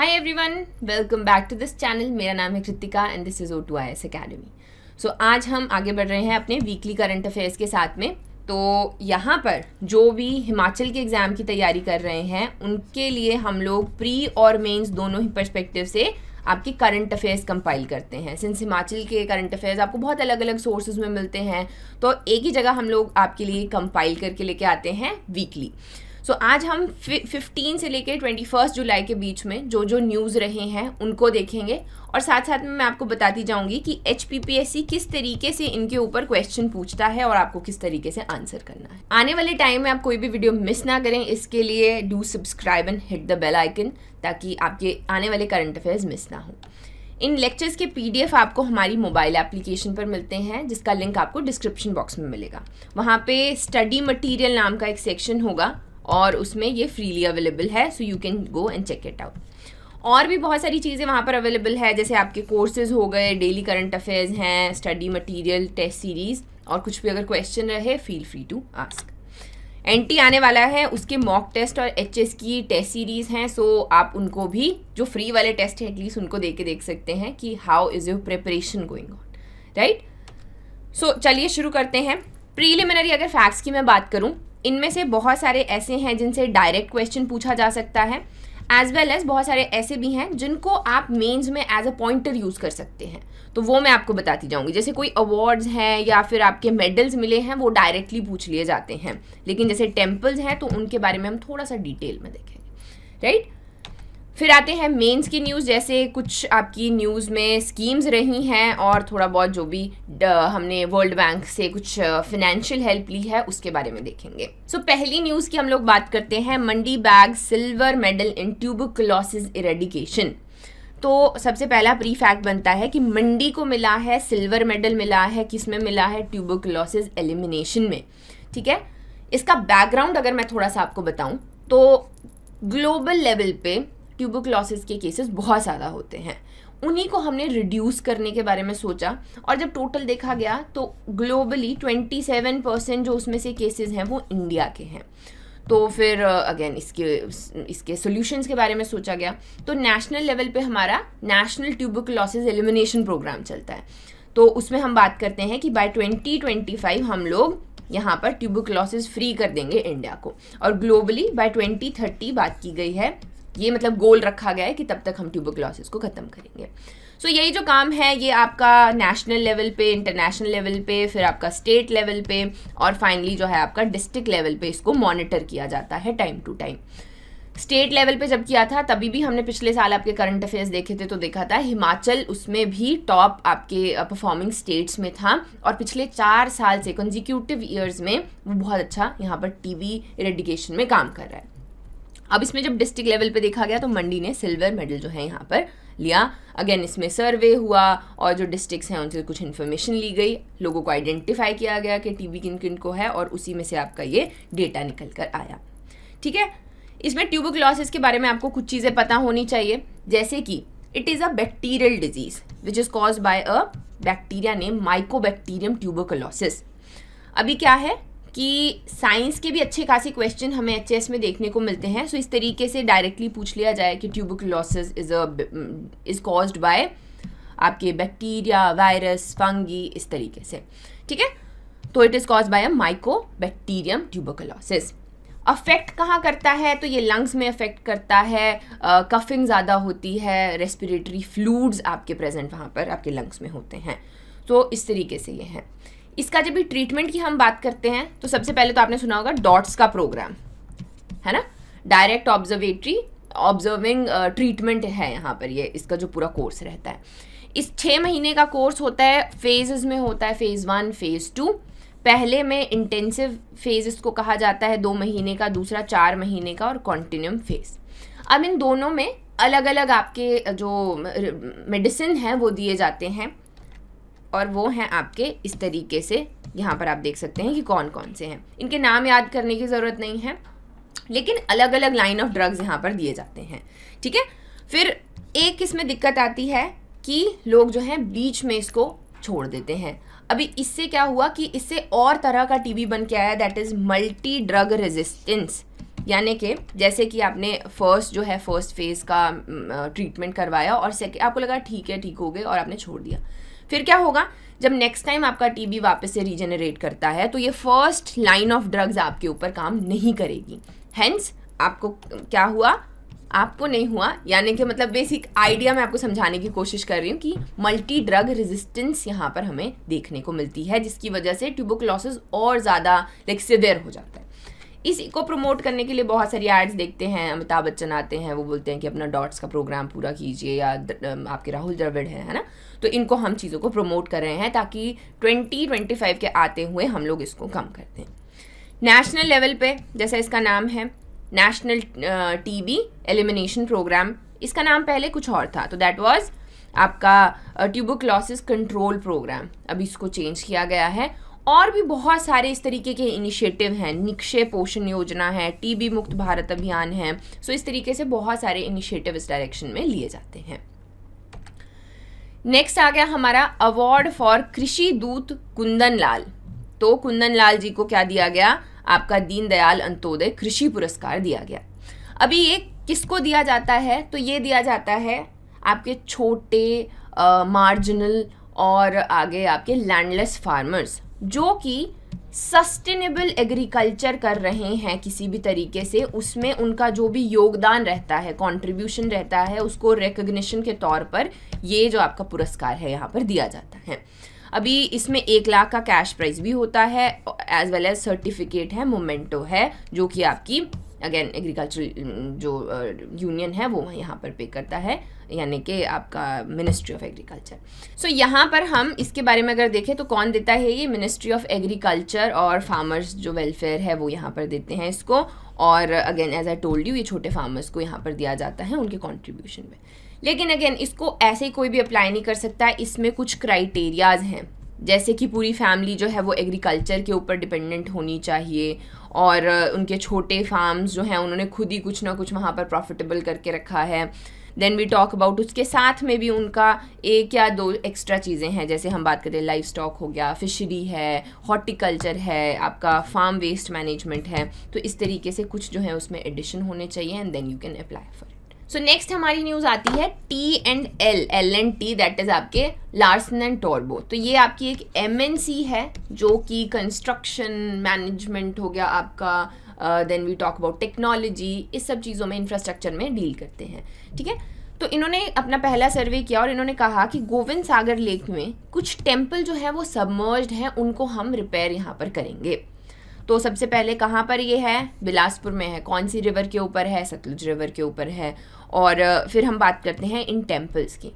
Hi everyone, welcome back to this channel. मेरा नाम है Kritika and this is O2IAS academy. So आज हम आगे बढ़ रहे हैं अपने वीकली करंट अफेयर्स के साथ में। तो यहाँ पर जो भी हिमाचल के एग्ज़ाम की तैयारी कर रहे हैं उनके लिए हम लोग प्री और मेंस दोनों ही पर्सपेक्टिव से आपकी करंट अफेयर्स कंपाइल करते हैं। सिंस हिमाचल के करंट अफेयर्स आपको बहुत अलग अलग सोर्सेज में मिलते हैं, तो एक ही जगह हम लोग आपके लिए कंपाइल करके लेके आते हैं वीकली। सो आज हम 15 से लेकर 21 जुलाई के बीच में जो जो न्यूज़ रहे हैं उनको देखेंगे, और साथ साथ में मैं आपको बताती जाऊंगी कि HPPSC किस तरीके से इनके ऊपर क्वेश्चन पूछता है और आपको किस तरीके से आंसर करना है। आने वाले टाइम में आप कोई भी वीडियो मिस ना करें, इसके लिए do subscribe and hit the bell icon, ताकि आपके आने वाले करंट अफेयर्स मिस ना हो। इन लेक्चर्स के PDF आपको हमारी मोबाइल एप्लीकेशन पर मिलते हैं, जिसका लिंक आपको डिस्क्रिप्शन बॉक्स में मिलेगा। वहाँ पे स्टडी मटेरियल नाम का एक सेक्शन होगा और उसमें ये फ्रीली अवेलेबल है, so you can go and check it out. और भी बहुत सारी चीज़ें वहाँ पर अवेलेबल है, जैसे आपके कोर्सेज हो गए, डेली करंट अफेयर्स हैं, स्टडी मटेरियल, टेस्ट सीरीज़, और कुछ भी अगर क्वेश्चन रहे feel free to ask. NT आने वाला है, उसके मॉक टेस्ट और HS की टेस्ट सीरीज़ हैं, सो आप उनको भी, जो फ्री वाले टेस्ट हैं एटलीस्ट, उनको देख सकते हैं कि how is your preparation going on, right. So चलिए शुरू करते हैं। प्रीलिमिनरी अगर फैक्ट्स की मैं बात करूँ, इनमें से बहुत सारे ऐसे हैं जिनसे डायरेक्ट क्वेश्चन पूछा जा सकता है, एज वेल एज बहुत सारे ऐसे भी हैं जिनको आप मेंस में एज अ पॉइंटर यूज़ कर सकते हैं। तो वो मैं आपको बताती जाऊंगी। जैसे कोई अवार्ड्स हैं या फिर आपके मेडल्स मिले हैं, वो डायरेक्टली पूछ लिए जाते हैं, लेकिन जैसे टेम्पल्स हैं तो उनके बारे में हम थोड़ा सा डिटेल में देखेंगे, राइट। फिर आते हैं मेंस की न्यूज़, जैसे कुछ आपकी न्यूज़ में स्कीम्स रही हैं और थोड़ा बहुत जो भी हमने वर्ल्ड बैंक से कुछ फाइनेंशियल हेल्प ली है उसके बारे में देखेंगे। सो पहली न्यूज़ की हम लोग बात करते हैं, Mandi bag silver medal in tuberculosis eradication. तो सबसे पहला प्री फैक्ट बनता है कि मंडी को मिला है सिल्वर मेडल, मिला है किसमें मिला है, ट्यूबरकुलोसिस एलिमिनेशन में, ठीक है। इसका बैकग्राउंड अगर मैं थोड़ा सा आपको बताऊं तो ग्लोबल लेवल पे ट्यूबरकुलोसिस के केसेस बहुत ज़्यादा होते हैं, उन्हीं को हमने रिड्यूस करने के बारे में सोचा, और जब टोटल देखा गया तो ग्लोबली 27% जो उसमें से केसेस हैं वो इंडिया के हैं। तो फिर अगेन इसके सॉल्यूशंस के बारे में सोचा गया। तो नेशनल लेवल पे हमारा नेशनल ट्यूबरकुलोसिस एलिमिनेशन प्रोग्राम चलता है, तो उसमें हम बात करते हैं कि बाय 2025 हम लोग यहाँ पर ट्यूबरकुलोसिस फ्री कर देंगे इंडिया को, और ग्लोबली बाय 2030 बात की गई है, ये मतलब गोल रखा गया है कि तब तक हम ट्यूबरकुलोसिस को ख़त्म करेंगे। सो यही जो काम है ये आपका नेशनल लेवल पे, इंटरनेशनल लेवल पे, फिर आपका स्टेट लेवल पे, और फाइनली जो है आपका डिस्ट्रिक्ट लेवल पे इसको मॉनिटर किया जाता है time to time. State level पे जब किया था तभी भी हमने पिछले साल आपके करंट अफेयर्स देखे थे, तो देखा था हिमाचल उसमें भी टॉप आपके परफॉर्मिंग स्टेट्स में था, और पिछले 4 साल से कंजिक्यूटिव ईयर्स में वो बहुत अच्छा यहाँ पर TB इरेडिकेशन में काम कर रहा है। अब इसमें जब डिस्ट्रिक्ट लेवल पे देखा गया तो मंडी ने सिल्वर मेडल जो है यहाँ पर लिया। अगेन इसमें सर्वे हुआ और जो डिस्ट्रिक्ट्स हैं उनसे कुछ इन्फॉर्मेशन ली गई, लोगों को आइडेंटिफाई किया गया कि TB किन किन को है, और उसी में से आपका ये डेटा निकल कर आया, ठीक है। इसमें ट्यूबरकुलोसिस के बारे में आपको कुछ चीज़ें पता होनी चाहिए, जैसे कि it is a bacterial disease which is caused by a bacteria name Mycobacterium tuberculosis. अभी क्या है कि साइंस के भी अच्छे खासे क्वेश्चन हमें HS में देखने को मिलते हैं, सो इस तरीके से डायरेक्टली पूछ लिया जाए कि ट्यूबरकुलोसिस इज़ कॉज्ड बाय आपके बैक्टीरिया, वायरस, फंगी, इस तरीके से, ठीक है। तो it is caused by a Mycobacterium tuberculosis. Affect कहाँ करता है, तो ये लंग्स में अफेक्ट करता है, कफिंग ज़्यादा होती है, रेस्पिरेटरी फ्लूइड्स आपके प्रेजेंट वहाँ पर आपके लंग्स में होते हैं, तो इस तरीके से ये है। इसका जब भी ट्रीटमेंट की हम बात करते हैं तो सबसे पहले तो आपने सुना होगा डॉट्स का प्रोग्राम, है ना, डायरेक्ट ऑब्जर्विंग ट्रीटमेंट है यहाँ पर, ये इसका जो पूरा कोर्स रहता है। इस 6 महीने का कोर्स होता है, फेजेस में होता है, फेज़ 1, फेज़ 2। पहले में इंटेंसिव फेज इसको कहा जाता है 2 महीने का, दूसरा 4 महीने का, और कॉन्टिन्यूम फेज। अब इन दोनों में अलग अलग आपके जो मेडिसिन हैं वो दिए जाते हैं, और वो हैं आपके इस तरीके से, यहाँ पर आप देख सकते हैं कि कौन कौन से हैं। इनके नाम याद करने की ज़रूरत नहीं है, लेकिन अलग अलग लाइन ऑफ ड्रग्स यहाँ पर दिए जाते हैं, ठीक है। फिर एक इसमें दिक्कत आती है कि लोग जो हैं बीच में इसको छोड़ देते हैं। अभी इससे क्या हुआ कि इससे और तरह का TB बन के आया, that is multi drug resistance, यानी कि जैसे कि आपने फर्स्ट फेज़ का ट्रीटमेंट करवाया और सेकेंड आपको लगा ठीक है, ठीक हो गए और आपने छोड़ दिया, फिर क्या होगा, जब नेक्स्ट टाइम आपका टीबी वापस से रीजनरेट करता है तो ये फर्स्ट लाइन ऑफ ड्रग्स आपके ऊपर काम नहीं करेगी। हेंस आपको क्या हुआ, आपको नहीं हुआ, यानी कि मतलब बेसिक आइडिया मैं आपको समझाने की कोशिश कर रही हूँ कि मल्टी ड्रग रेजिस्टेंस यहाँ पर हमें देखने को मिलती है, जिसकी वजह से ट्यूबरकुलोसिस और ज़्यादा सिवियर हो जाता है। इसी को प्रमोट करने के लिए बहुत सारी एड्स देखते हैं, अमिताभ बच्चन आते हैं, वो बोलते हैं कि अपना डॉट्स का प्रोग्राम पूरा कीजिए, या आपके राहुल द्रविड़ है ना, तो इनको हम चीज़ों को प्रमोट कर रहे हैं ताकि 2025 के आते हुए हम लोग इसको कम कर दें। नेशनल लेवल पे जैसा इसका नाम है नेशनल टीबी एलिमिनेशन प्रोग्राम, इसका नाम पहले कुछ और था, तो दैट वाज आपका ट्यूबरकुलोसिस कंट्रोल प्रोग्राम, अभी इसको चेंज किया गया है। और भी बहुत सारे इस तरीके के इनिशिएटिव हैं, निक्षय पोषण योजना है, टीबी मुक्त भारत अभियान है, सो इस तरीके से बहुत सारे इनिशिएटिव इस डायरेक्शन में लिए जाते हैं। नेक्स्ट आ गया हमारा अवार्ड फॉर कृषि दूत कुंदन लाल। तो कुंदन लाल जी को क्या दिया गया, आपका दीनदयाल अंत्योदय कृषि पुरस्कार दिया गया। अभी ये किसको दिया जाता है, तो ये दिया जाता है आपके छोटे मार्जिनल और आगे आपके लैंडलेस फार्मर्स जो कि सस्टेनेबल एग्रीकल्चर कर रहे हैं किसी भी तरीके से, उसमें उनका जो भी योगदान रहता है, कंट्रीब्यूशन रहता है, उसको रिकग्निशन के तौर पर ये जो आपका पुरस्कार है यहाँ पर दिया जाता है। अभी इसमें 1 लाख का कैश प्राइज भी होता है, एज वेल एज सर्टिफिकेट है, मोमेंटो है, जो कि आपकी अगेन एग्रीकल्चर जो यूनियन है वो यहाँ पर पे करता है, यानी कि आपका मिनिस्ट्री ऑफ एग्रीकल्चर। सो यहाँ पर हम इसके बारे में अगर देखें तो कौन देता है, ये मिनिस्ट्री ऑफ एग्रीकल्चर और फार्मर्स जो वेलफेयर है वो यहाँ पर देते हैं इसको। और again as I told you, ये छोटे फार्मर्स को यहाँ पर दिया जाता है उनके कॉन्ट्रीब्यूशन में। लेकिन अगेन इसको ऐसे ही कोई भी अप्लाई नहीं कर सकता है, इसमें कुछ क्राइटेरियाज हैं, जैसे कि पूरी फैमिली जो है वो एग्रीकल्चर के ऊपर डिपेंडेंट होनी चाहिए, और उनके छोटे फार्म्स जो हैं उन्होंने खुद ही कुछ ना कुछ वहाँ पर प्रॉफिटेबल करके रखा है। देन वी टॉक अबाउट उसके साथ में भी उनका 1 या 2 एक्स्ट्रा चीज़ें हैं, जैसे हम बात करें लाइव स्टॉक हो गया, फिशरी है, हॉर्टिकल्चर है, आपका फार्म वेस्ट मैनेजमेंट है, तो इस तरीके से कुछ जो है उसमें एडिशन होने चाहिए and then you can apply for it. So next हमारी न्यूज़ आती है T&L, L&T, दैट इज़ आपके लार्सन एंड टोरबो। तो ये आपकी एक MNC है जो कि कंस्ट्रक्शन मैनेजमेंट हो गया आपका, then we talk about technology, इस सब चीज़ों में इंफ्रास्ट्रक्चर में डील करते हैं, ठीक है। तो इन्होंने अपना पहला सर्वे किया और इन्होंने कहा कि गोविंद सागर लेक में कुछ टेम्पल जो है वो सबमर्ज्ड हैं, उनको हम रिपेयर यहाँ पर करेंगे। तो सबसे पहले कहाँ पर ये है, बिलासपुर में है। कौन सी रिवर के ऊपर है, सतलुज रिवर के ऊपर है। और फिर हम बात करते हैं इन टेम्पल्स की।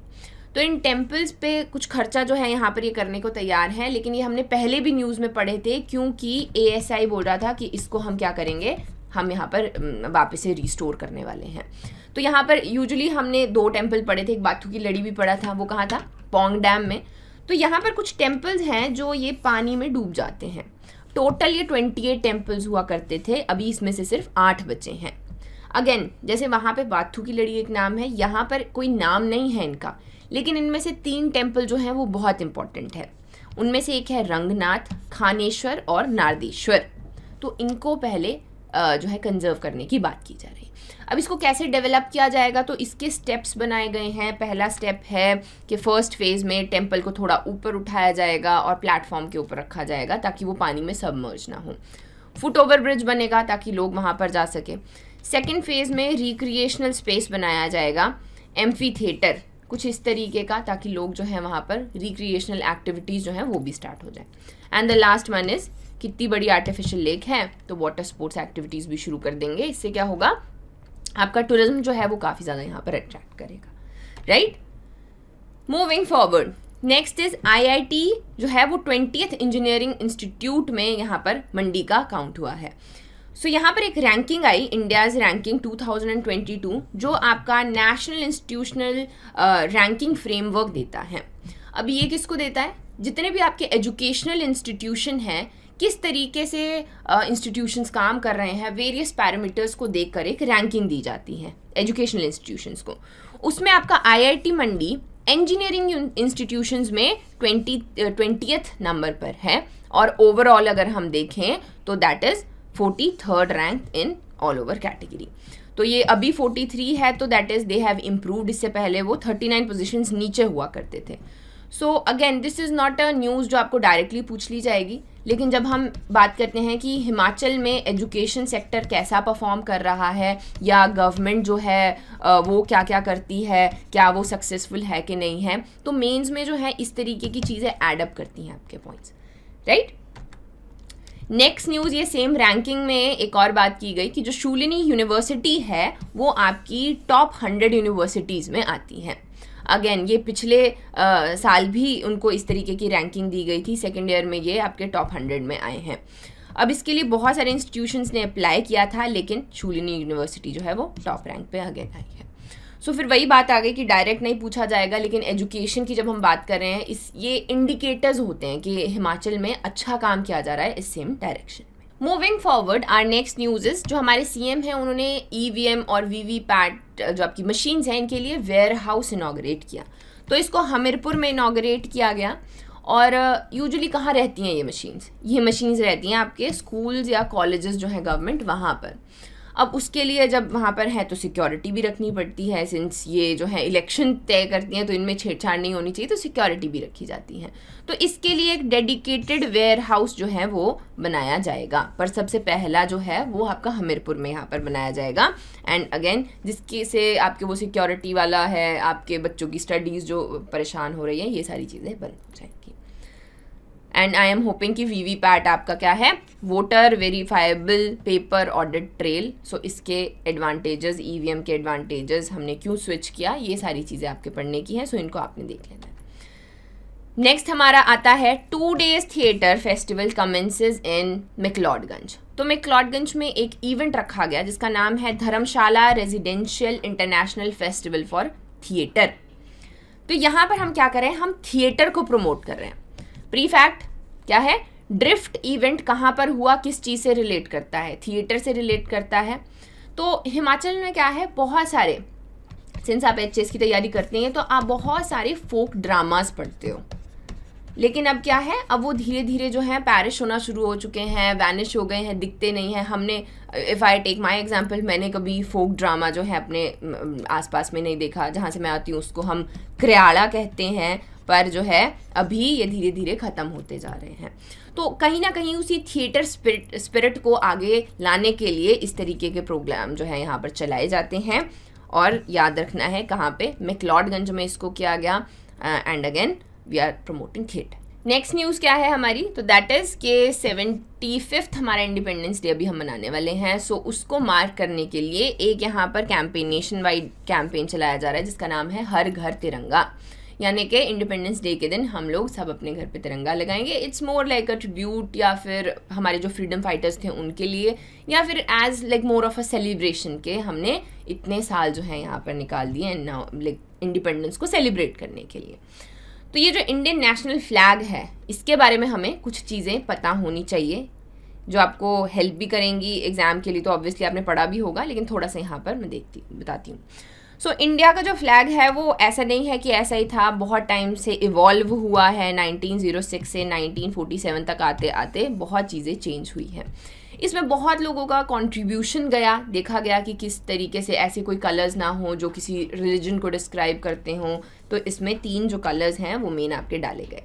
तो इन टेम्पल्स पे कुछ खर्चा जो है यहाँ पर ये करने को तैयार है, लेकिन ये हमने पहले भी न्यूज़ में पढ़े थे, क्योंकि ASI बोल रहा था कि इसको हम क्या करेंगे, हम यहाँ पर वापस से रिस्टोर करने वाले हैं। तो यहाँ पर यूजुअली हमने 2 टेम्पल पढ़े थे, एक बाथू की लड़ी भी पढ़ा था, वो कहाँ था, पोंग डैम में। तो यहाँ पर कुछ टेम्पल्स हैं जो ये पानी में डूब जाते हैं। टोटल ये 28 टेम्पल्स हुआ करते थे, अभी इसमें से सिर्फ 8 बचे हैं। अगेन जैसे वहाँ पे बाथू की लड़ी एक नाम है, यहाँ पर कोई नाम नहीं है इनका, लेकिन इनमें से 3 टेम्पल जो हैं वो बहुत इंपॉर्टेंट है। उनमें से एक है रंगनाथ, खानेश्वर और नारदेश्वर। तो इनको पहले जो है कंजर्व करने की बात की जा रही है। अब इसको कैसे डेवलप किया जाएगा, तो इसके स्टेप्स बनाए गए हैं। पहला स्टेप है कि फर्स्ट फेज़ में टेम्पल को थोड़ा ऊपर उठाया जाएगा और प्लेटफॉर्म के ऊपर रखा जाएगा ताकि वो पानी में सबमर्ज ना हो। फुट ओवर ब्रिज बनेगा ताकि लोग वहाँ पर जा सके। सेकेंड फेज़ में रिक्रिएशनल स्पेस बनाया जाएगा, एम्फी थिएटर कुछ इस तरीके का, ताकि लोग जो है वहाँ पर रिक्रिएशनल एक्टिविटीज़ जो हैं वो भी स्टार्ट हो जाए। And the last one is, कितनी बड़ी आर्टिफिशियल लेक है तो वाटर स्पोर्ट्स एक्टिविटीज़ भी शुरू कर देंगे। इससे क्या होगा, आपका टूरिज्म जो है वो काफ़ी ज़्यादा यहाँ पर अट्रैक्ट करेगा, right. Moving forward, next is IIT जो है वो 20th इंजीनियरिंग इंस्टीट्यूट में यहाँ पर मंडी का काउंट हुआ है। सो यहाँ पर एक रैंकिंग आई, इंडियाज़ रैंकिंग 2022, जो आपका नेशनल इंस्टीट्यूशनल रैंकिंग फ्रेमवर्क देता है। अब ये किसको देता है, जितने भी आपके एजुकेशनल इंस्टीट्यूशन हैं, किस तरीके से इंस्टीट्यूशंस काम कर रहे हैं, वेरियस पैरामीटर्स को देखकर एक रैंकिंग दी जाती है एजुकेशनल इंस्टीट्यूशंस को। उसमें आपका IIT मंडी इंजीनियरिंग इंस्टीट्यूशंस में 20th नंबर पर है, और ओवरऑल अगर हम देखें तो that is 43rd rank in all over category. तो ये अभी 43 है, तो that is they have improved. इससे पहले वो 39 पोजीशंस नीचे हुआ करते थे। So again this is not a news जो आपको डायरेक्टली पूछ ली जाएगी, लेकिन जब हम बात करते हैं कि हिमाचल में एजुकेशन सेक्टर कैसा परफॉर्म कर रहा है या गवर्नमेंट जो है वो क्या क्या करती है, क्या वो सक्सेसफुल है कि नहीं है, तो मेंस में जो है इस तरीके की चीज़ें एड अप करती हैं आपके पॉइंट्स, राइट। नेक्स्ट न्यूज़, ये सेम रैंकिंग में एक और बात की गई कि जो शूलिनी यूनिवर्सिटी है वो आपकी टॉप 100 यूनिवर्सिटीज़ में आती है। अगेन ये पिछले साल भी उनको इस तरीके की रैंकिंग दी गई थी, सेकेंड ईयर में ये आपके टॉप 100 में आए हैं। अब इसके लिए बहुत सारे इंस्टीट्यूशंस ने अप्लाई किया था, लेकिन शूलिनी यूनिवर्सिटी जो है वो टॉप रैंक पे अगेन आई है। सो फिर वही बात आ गई कि डायरेक्ट नहीं पूछा जाएगा, लेकिन एजुकेशन की जब हम बात कर रहे हैं, ये इंडिकेटर्स होते हैं कि हिमाचल में अच्छा काम किया जा रहा है इस सेम डायरेक्शन में। Moving forward, our next news is, जो हमारे सीएम हैं उन्होंने ईवीएम और वीवीपैट जो आपकी मशीन्स हैं इनके लिए वेयर हाउस इनॉग्रेट किया। तो इसको हमीरपुर में इनॉग्रेट किया गया। और यूजुअली कहाँ रहती हैं ये मशीन्स? ये मशीन्स रहती हैं आपके स्कूल्स या कॉलेजेस जो हैं गवर्नमेंट वहाँ पर। अब उसके लिए जब वहाँ पर है तो सिक्योरिटी भी रखनी पड़ती है, सिंस ये जो है इलेक्शन तय करती हैं तो इनमें छेड़छाड़ नहीं होनी चाहिए, तो सिक्योरिटी भी रखी जाती है। तो इसके लिए एक डेडिकेटेड वेयर हाउस जो है वो बनाया जाएगा, पर सबसे पहला जो है वो आपका हमीरपुर में यहाँ पर बनाया जाएगा। एंड अगेन जिसके से आपके वो सिक्योरिटी वाला है, आपके बच्चों की स्टडीज़ जो परेशान हो रही है, ये सारी चीज़ें बंद हो जाएंगी। एंड आई एम होपिंग कि वीवीपैट आपका क्या है, voter verifiable paper audit trail. So इसके एडवांटेजेस, ईवीएम के एडवांटेजेस, हमने क्यों स्विच किया, ये सारी चीज़ें आपके पढ़ने की हैं, सो इनको आपने देख लेना है। नेक्स्ट हमारा आता है 2 days थिएटर फेस्टिवल कमेंसेस इन मैक्लोडगंज। तो मैक्लोडगंज में एक इवेंट रखा गया जिसका नाम है Dharamshala residential international festival for theatre. तो यहाँ पर हम क्या कर रहे हैं, हम थिएटर को प्रमोट कर रहे हैं। प्री फैक्ट क्या है, ड्रिफ्ट इवेंट कहाँ पर हुआ, किस चीज़ से रिलेट करता है, थिएटर से रिलेट करता है। तो हिमाचल में क्या है, बहुत सारे, सिंस आप एचएस की तैयारी करते हैं तो आप बहुत सारे फोक ड्रामास पढ़ते हो, लेकिन अब क्या है, अब वो धीरे धीरे जो है पैरिश होना शुरू हो चुके हैं, वैनिश हो गए हैं, दिखते नहीं हैं। हमने, if I take my example, मैंने कभी फोक ड्रामा जो है अपने आसपास में नहीं देखा। जहाँ से मैं आती हूँ उसको हम क्रियाड़ा कहते हैं, पर जो है अभी ये धीरे धीरे ख़त्म होते जा रहे हैं। तो कहीं ना कहीं उसी थिएटर स्पिरिट को आगे लाने के लिए इस तरीके के प्रोग्राम जो है यहाँ पर चलाए जाते हैं। और याद रखना है कहाँ पे, मैक्लोडगंज में इसको किया गया। And again we are promoting theatre. Next news क्या है हमारी, तो दैट इज़ के 75th हमारा इंडिपेंडेंस डे अभी हम मनाने वाले हैं। सो उसको मार्क करने के लिए एक यहाँ पर कैंपेन, नेशन वाइड कैंपेन चलाया जा रहा है जिसका नाम है हर घर तिरंगा। यानी कि इंडिपेंडेंस डे के दिन हम लोग सब अपने घर पे तिरंगा लगाएंगे। It's more like a tribute, या फिर हमारे जो फ्रीडम फाइटर्स थे उनके लिए, या फिर as like more of a celebration के हमने इतने साल जो है यहाँ पर निकाल दिए एंड नाउ लाइक इंडिपेंडेंस को सेलिब्रेट करने के लिए। तो ये जो इंडियन नेशनल फ्लैग है इसके बारे में हमें कुछ चीज़ें पता होनी चाहिए जो आपको हेल्प भी करेंगी एग्जाम के लिए। तो ऑब्वियसली आपने पढ़ा भी होगा, लेकिन थोड़ा सा यहाँ पर मैं बताती हूँ। सो इंडिया का जो फ्लैग है वो ऐसा नहीं है कि ऐसा ही था, बहुत टाइम से इवॉल्व हुआ है। 1906 से 1947 तक आते आते बहुत चीज़ें चेंज हुई हैं। इसमें बहुत लोगों का कंट्रीब्यूशन गया, देखा गया कि किस तरीके से ऐसे कोई कलर्स ना हो जो किसी रिलीजन को डिस्क्राइब करते हों। तो इसमें 3 जो कलर्स हैं वो मेन आपके डाले गए।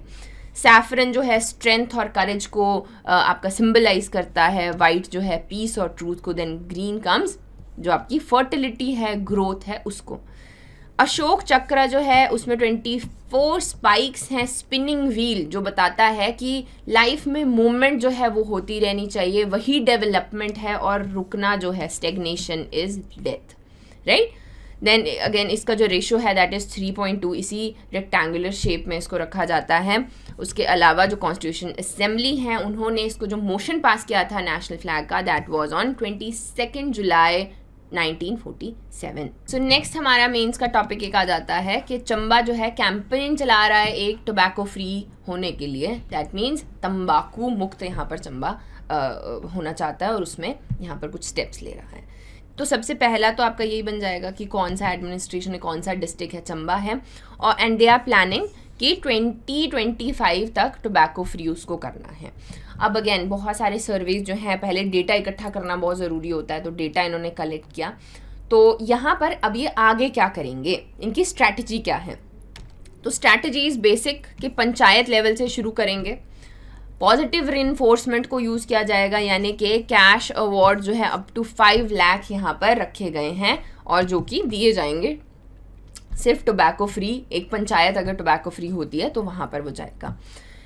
सैफरन जो है स्ट्रेंथ और करेज को आपका सिंबलाइज करता है, वाइट जो है पीस और ट्रूथ को, देन ग्रीन कम्स जो आपकी फर्टिलिटी है, ग्रोथ है उसको। अशोक चक्र जो है उसमें 24 स्पाइक्स हैं, स्पिनिंग व्हील जो बताता है कि लाइफ में मूवमेंट जो है वो होती रहनी चाहिए, वही डेवलपमेंट है, और रुकना जो है stagnation is death, right. Then again इसका जो रेशो है दैट इज़ 3.2, इसी रेक्टेंगुलर शेप में इसको रखा जाता है। उसके अलावा जो कॉन्स्टिट्यूशन असेंबली है उन्होंने इसको जो मोशन पास किया था नेशनल फ्लैग का, that was on 22 July 1947। So next हमारा मेंस का टॉपिक एक आ जाता है कि चंबा जो है कैंपेन चला रहा है एक टोबैको फ्री होने के लिए। दैट मीन्स तंबाकू मुक्त यहाँ पर चंबा होना चाहता है और उसमें यहाँ पर कुछ स्टेप्स ले रहा है। तो सबसे पहला तो आपका यही बन जाएगा कि कौन सा एडमिनिस्ट्रेशन है, कौन सा डिस्ट्रिक्ट है, चंबा है। और एंड दे आर प्लानिंग कि 2025 तक टोबैको फ्री उसको करना है। अब अगेन बहुत सारे सर्वेज जो हैं, पहले डेटा इकट्ठा करना बहुत ज़रूरी होता है, तो डेटा इन्होंने कलेक्ट किया। तो यहाँ पर अब ये आगे क्या करेंगे, इनकी स्ट्रैटेजी क्या है। तो स्ट्रैटेजीज बेसिक कि पंचायत लेवल से शुरू करेंगे, पॉजिटिव रिइंफोर्समेंट को यूज़ किया जाएगा, यानी कि कैश अवार्ड जो है अप टू 5 लाख यहाँ पर रखे गए हैं और जो कि दिए जाएंगे सिर्फ टोबैको फ्री। एक पंचायत अगर टोबैको फ्री होती है तो वहाँ पर वो जाएगा।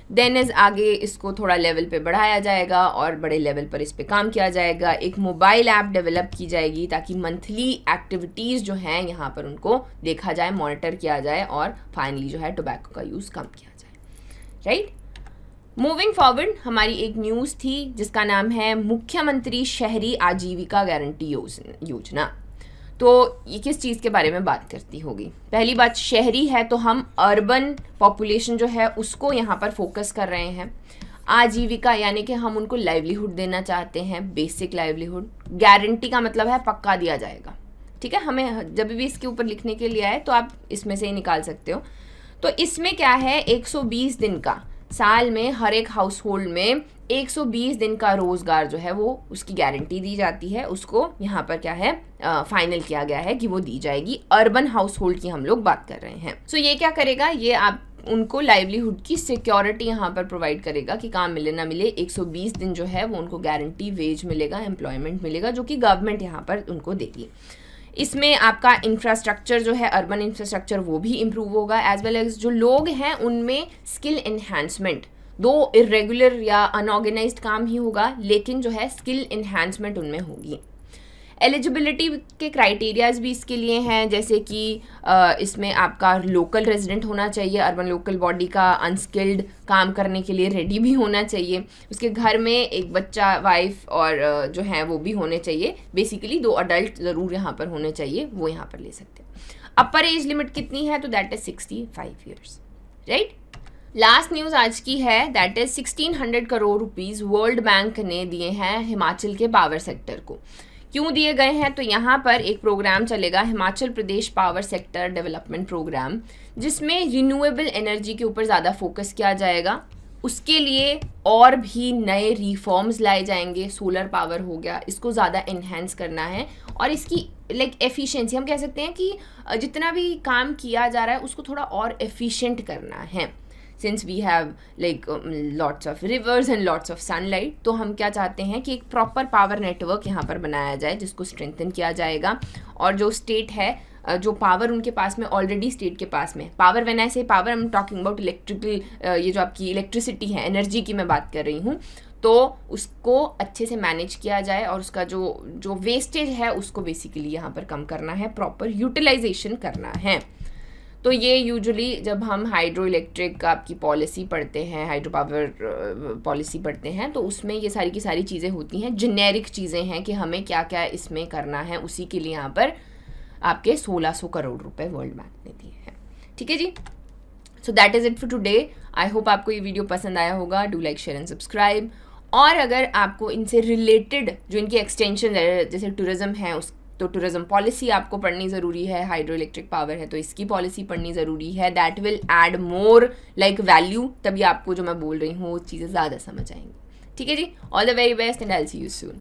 देन इज आगे इसको थोड़ा लेवल पे बढ़ाया जाएगा और बड़े लेवल पर इस पे काम किया जाएगा। एक मोबाइल ऐप डेवलप की जाएगी ताकि मंथली एक्टिविटीज़ जो हैं यहाँ पर उनको देखा जाए, मॉनिटर किया जाए और फाइनली जो है टोबैको का यूज़ कम किया जाए, राइट। मूविंग फॉरवर्ड, हमारी एक न्यूज़ थी जिसका नाम है मुख्यमंत्री शहरी आजीविका गारंटी योजना। तो ये किस चीज़ के बारे में बात करती होगी। पहली बात, शहरी है तो हम अर्बन पॉपुलेशन जो है उसको यहाँ पर फोकस कर रहे हैं। आजीविका यानी कि हम उनको लाइवलीहुड देना चाहते हैं, बेसिक लाइवलीहुड। गारंटी का मतलब है पक्का दिया जाएगा, ठीक है। हमें जब भी इसके ऊपर लिखने के लिए आए तो आप इसमें से ही निकाल सकते हो। तो इसमें क्या है, 120 दिन का, साल में हर एक हाउस होल्ड में 120 दिन का रोजगार जो है वो उसकी गारंटी दी जाती है। उसको यहाँ पर क्या है फाइनल किया गया है कि वो दी जाएगी। अर्बन हाउस होल्ड की हम लोग बात कर रहे हैं। सो ये क्या करेगा, ये आप उनको लाइवलीहुड की सिक्योरिटी यहाँ पर प्रोवाइड करेगा कि काम मिले ना मिले 120 दिन जो है वो उनको गारंटी वेज मिलेगा, एम्प्लॉयमेंट मिलेगा, जो कि गवर्नमेंट यहाँ पर उनको देगी। इसमें आपका इंफ्रास्ट्रक्चर जो है, अर्बन इंफ्रास्ट्रक्चर, वो भी इम्प्रूव होगा, एज वेल एज जो लोग हैं उनमें स्किल इन्हांसमेंट, दो इरेगुलर या अनऑर्गेनाइज्ड काम ही होगा लेकिन जो है स्किल इन्हांसमेंट उनमें होगी। एलिजिबिलिटी के क्राइटेरियाज भी इसके लिए हैं, जैसे कि इसमें आपका लोकल रेजिडेंट होना चाहिए, अर्बन लोकल बॉडी का, अनस्किल्ड काम करने के लिए रेडी भी होना चाहिए, उसके घर में एक बच्चा, वाइफ और जो है वो भी होने चाहिए। बेसिकली 2 अडल्ट ज़रूर यहाँ पर होने चाहिए, वो यहाँ पर ले सकते हैं। अपर एज लिमिट कितनी है, तो that is 65 years, right. Last news आज की है, that is 1600 crore rupees world bank ने दिए हैं हिमाचल के पावर सेक्टर को। क्यों दिए गए हैं, तो यहाँ पर एक प्रोग्राम चलेगा, Himachal Pradesh power sector development programme, जिसमें रिन्यूएबल एनर्जी के ऊपर ज़्यादा फोकस किया जाएगा। उसके लिए और भी नए रिफॉर्म्स लाए जाएंगे। सोलर पावर हो गया, इसको ज़्यादा इन्हेंस करना है और इसकी एफिशिएंसी, हम कह सकते हैं कि जितना भी काम किया जा रहा है उसको थोड़ा और एफिशिएंट करना है। Since we have lots of rivers and lots of sunlight, तो हम क्या चाहते हैं कि एक प्रॉपर पावर नेटवर्क यहाँ पर बनाया जाए जिसको स्ट्रेंथन किया जाएगा। और जो स्टेट है, जो पावर उनके पास में ऑलरेडी स्टेट के पास में, पावर व्हेन आई से power I am talking about electrical, ये जो आपकी इलेक्ट्रिसिटी है, एनर्जी की मैं बात कर रही हूँ, तो उसको अच्छे से मैनेज किया जाए और उसका जो वेस्टेज है उसको बेसिकली यहाँ पर कम करना है, प्रॉपर यूटिलाइजेशन करना है। तो ये यूजुअली जब हम हाइड्रो इलेक्ट्रिक आपकी पॉलिसी पढ़ते हैं, हाइड्रो पावर पॉलिसी पढ़ते हैं, तो उसमें ये सारी की सारी चीज़ें होती हैं, जेनेरिक चीज़ें हैं कि हमें क्या क्या इसमें करना है। उसी के लिए यहाँ पर आपके 1600 करोड़ रुपए वर्ल्ड बैंक ने दिए हैं, ठीक है जी। So that is it for today. I hope आपको ये वीडियो पसंद आया होगा। Do like, share and subscribe. और अगर आपको इनसे रिलेटेड जो इनकी एक्सटेंशन है, जैसे टूरिज़्म है, उस तो टूरिज्म पॉलिसी आपको पढ़नी ज़रूरी है। हाइड्रो इलेक्ट्रिक पावर है तो इसकी पॉलिसी पढ़नी ज़रूरी है। That will add more like value, तभी आपको जो मैं बोल रही हूँ वो चीज़ें ज़्यादा समझ आएंगी, ठीक है जी। All the very best and I will see you soon.